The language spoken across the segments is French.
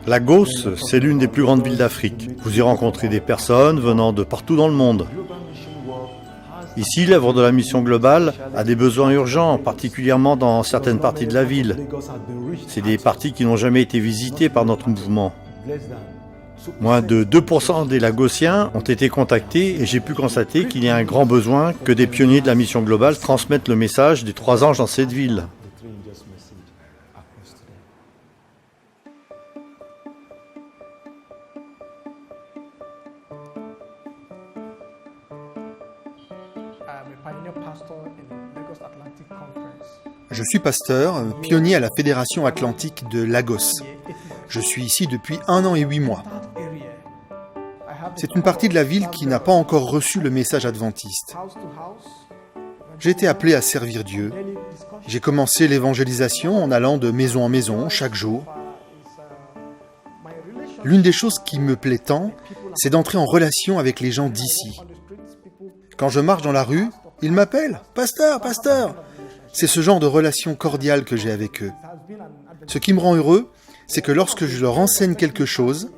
Lagos, c'est l'une des plus grandes villes d'Afrique. Vous y rencontrez des personnes venant de partout dans le monde. Ici, l'œuvre de la mission globale a des besoins urgents, particulièrement dans certaines parties de la ville. C'est des parties qui n'ont jamais été visitées par notre mouvement. Moins de 2% des Lagosiens ont été contactés et j'ai pu constater qu'il y a un grand besoin que des pionniers de la mission globale transmettent le message des 3 anges dans cette ville. Je suis pasteur, pionnier à la Fédération Atlantique de Lagos. Je suis ici depuis 1 an et 8 mois. C'est une partie de la ville qui n'a pas encore reçu le message adventiste. J'ai été appelé à servir Dieu. J'ai commencé l'évangélisation en allant de maison en maison, chaque jour. L'une des choses qui me plaît tant, c'est d'entrer en relation avec les gens d'ici. Quand je marche dans la rue, ils m'appellent « Pasteur, pasteur !» C'est ce genre de relation cordiale que j'ai avec eux. Ce qui me rend heureux, c'est que lorsque je leur enseigne quelque chose,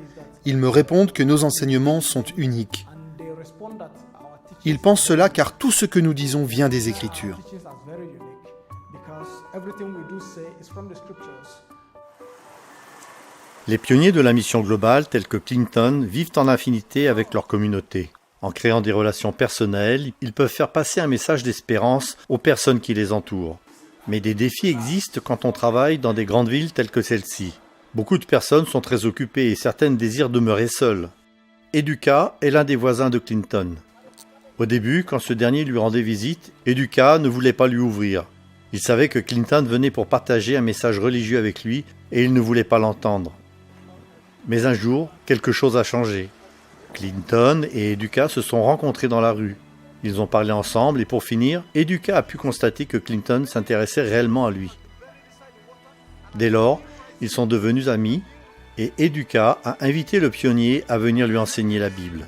ils me répondent que nos enseignements sont uniques. Ils pensent cela car tout ce que nous disons vient des Écritures. Les pionniers de la mission globale, tels que Clinton, vivent en infinité avec leur communauté. En créant des relations personnelles, ils peuvent faire passer un message d'espérance aux personnes qui les entourent. Mais des défis existent quand on travaille dans des grandes villes telles que celle-ci. Beaucoup de personnes sont très occupées et certaines désirent demeurer seules. Eduka est l'un des voisins de Clinton. Au début, quand ce dernier lui rendait visite, Eduka ne voulait pas lui ouvrir. Il savait que Clinton venait pour partager un message religieux avec lui et il ne voulait pas l'entendre. Mais un jour, quelque chose a changé. Clinton et Eduka se sont rencontrés dans la rue. Ils ont parlé ensemble et pour finir, Eduka a pu constater que Clinton s'intéressait réellement à lui. Dès lors, ils sont devenus amis et Eduka a invité le pionnier à venir lui enseigner la Bible.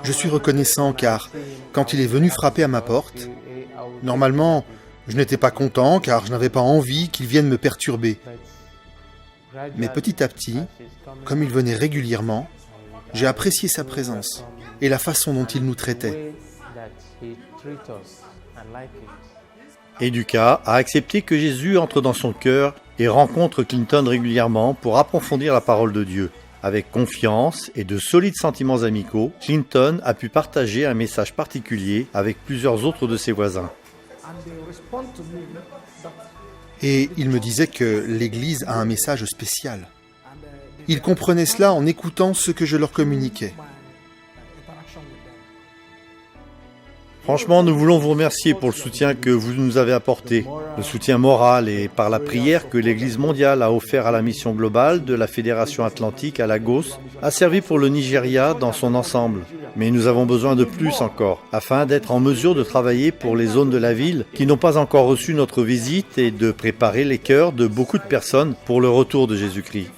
Je suis reconnaissant car quand il est venu frapper à ma porte, normalement, je n'étais pas content car je n'avais pas envie qu'il vienne me perturber. Mais petit à petit, comme il venait régulièrement, j'ai apprécié sa présence et la façon dont il nous traitait. Eduka a accepté que Jésus entre dans son cœur et rencontre Clinton régulièrement pour approfondir la parole de Dieu. Avec confiance et de solides sentiments amicaux, Clinton a pu partager un message particulier avec plusieurs autres de ses voisins. Et il me disait que l'Église a un message spécial. Ils comprenaient cela en écoutant ce que je leur communiquais. Franchement, nous voulons vous remercier pour le soutien que vous nous avez apporté, le soutien moral et par la prière que l'Église mondiale a offert à la mission globale de la Fédération Atlantique à Lagos, a servi pour le Nigeria dans son ensemble. Mais nous avons besoin de plus encore, afin d'être en mesure de travailler pour les zones de la ville qui n'ont pas encore reçu notre visite et de préparer les cœurs de beaucoup de personnes pour le retour de Jésus-Christ.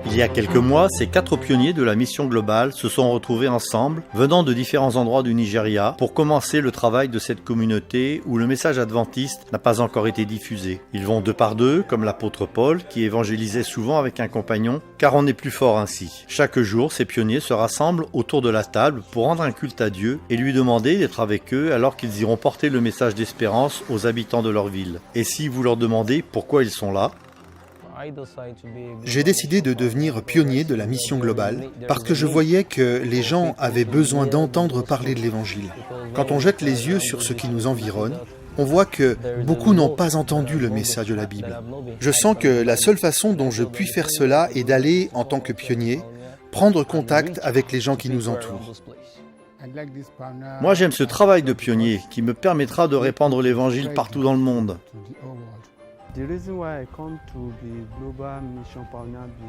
Il y a quelques mois, ces 4 pionniers de la mission globale se sont retrouvés ensemble, venant de différents endroits du Nigeria, pour commencer le travail de cette communauté où le message adventiste n'a pas encore été diffusé. Ils vont 2 par 2, comme l'apôtre Paul, qui évangélisait souvent avec un compagnon, car on est plus fort ainsi. Chaque jour, ces pionniers se rassemblent autour de la table pour rendre un culte à Dieu et lui demander d'être avec eux alors qu'ils iront porter le message d'espérance aux habitants de leur ville. Et si vous leur demandez pourquoi ils sont là, j'ai décidé de devenir pionnier de la mission globale parce que je voyais que les gens avaient besoin d'entendre parler de l'Évangile. Quand on jette les yeux sur ce qui nous environne, on voit que beaucoup n'ont pas entendu le message de la Bible. Je sens que la seule façon dont je puis faire cela est d'aller, en tant que pionnier, prendre contact avec les gens qui nous entourent. Moi j'aime ce travail de pionnier qui me permettra de répandre l'Évangile partout dans le monde.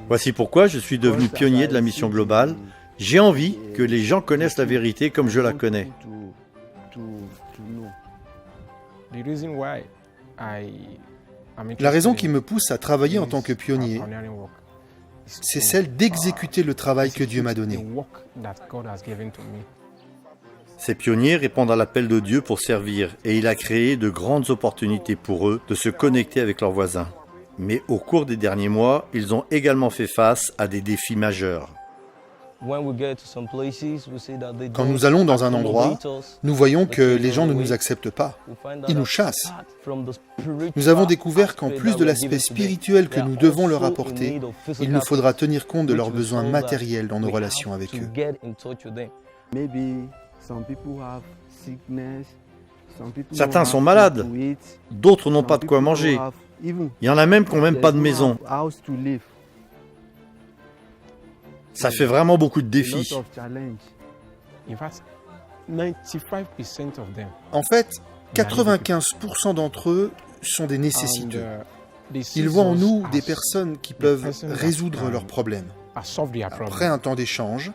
Voici pourquoi je suis devenu pionnier de la mission globale. J'ai envie que les gens connaissent la vérité comme je la connais. La raison qui me pousse à travailler en tant que pionnier, c'est celle d'exécuter le travail que Dieu m'a donné. Ces pionniers répondent à l'appel de Dieu pour servir et il a créé de grandes opportunités pour eux de se connecter avec leurs voisins. Mais au cours des derniers mois, ils ont également fait face à des défis majeurs. Quand nous allons dans un endroit, nous voyons que les gens ne nous acceptent pas. Ils nous chassent. Nous avons découvert qu'en plus de l'aspect spirituel que nous devons leur apporter, il nous faudra tenir compte de leurs besoins matériels dans nos relations avec eux. Certains sont malades, d'autres n'ont pas de quoi manger. Il y en a même qui n'ont même pas de maison. Ça fait vraiment beaucoup de défis. En fait, 95% d'entre eux sont des nécessiteux. Ils voient en nous des personnes qui peuvent résoudre leurs problèmes. Après un temps d'échange,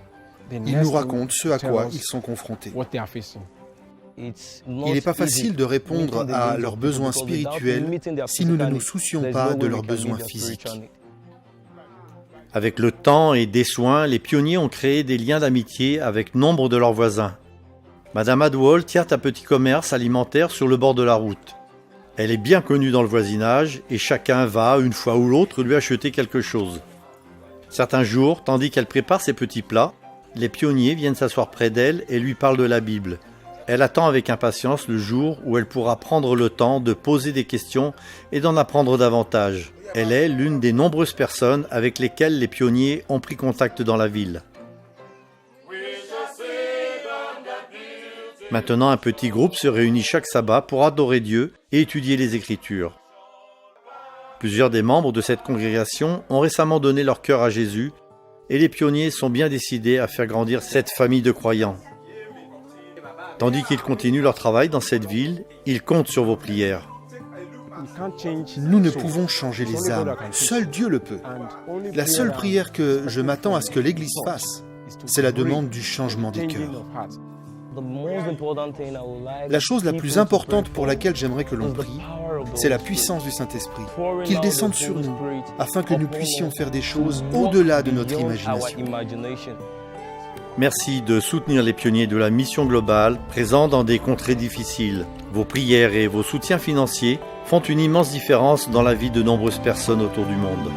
ils nous racontent ce à quoi ils sont confrontés. Il n'est pas facile de répondre à leurs besoins spirituels si nous ne nous soucions pas de leurs besoins physiques. Avec le temps et des soins, les pionniers ont créé des liens d'amitié avec nombre de leurs voisins. Madame Adwall tient un petit commerce alimentaire sur le bord de la route. Elle est bien connue dans le voisinage et chacun va, une fois ou l'autre, lui acheter quelque chose. Certains jours, tandis qu'elle prépare ses petits plats, les pionniers viennent s'asseoir près d'elle et lui parlent de la Bible. Elle attend avec impatience le jour où elle pourra prendre le temps de poser des questions et d'en apprendre davantage. Elle est l'une des nombreuses personnes avec lesquelles les pionniers ont pris contact dans la ville. Maintenant, un petit groupe se réunit chaque sabbat pour adorer Dieu et étudier les Écritures. Plusieurs des membres de cette congrégation ont récemment donné leur cœur à Jésus et les pionniers sont bien décidés à faire grandir cette famille de croyants. Tandis qu'ils continuent leur travail dans cette ville, ils comptent sur vos prières. Nous ne pouvons changer les âmes, seul Dieu le peut. La seule prière que je m'attends à ce que l'Église fasse, c'est la demande du changement des cœurs. La chose la plus importante pour laquelle j'aimerais que l'on prie, c'est la puissance du Saint-Esprit, qu'il descende sur nous, afin que nous puissions faire des choses au-delà de notre imagination. Merci de soutenir les pionniers de la mission globale présents dans des contrées difficiles. Vos prières et vos soutiens financiers font une immense différence dans la vie de nombreuses personnes autour du monde.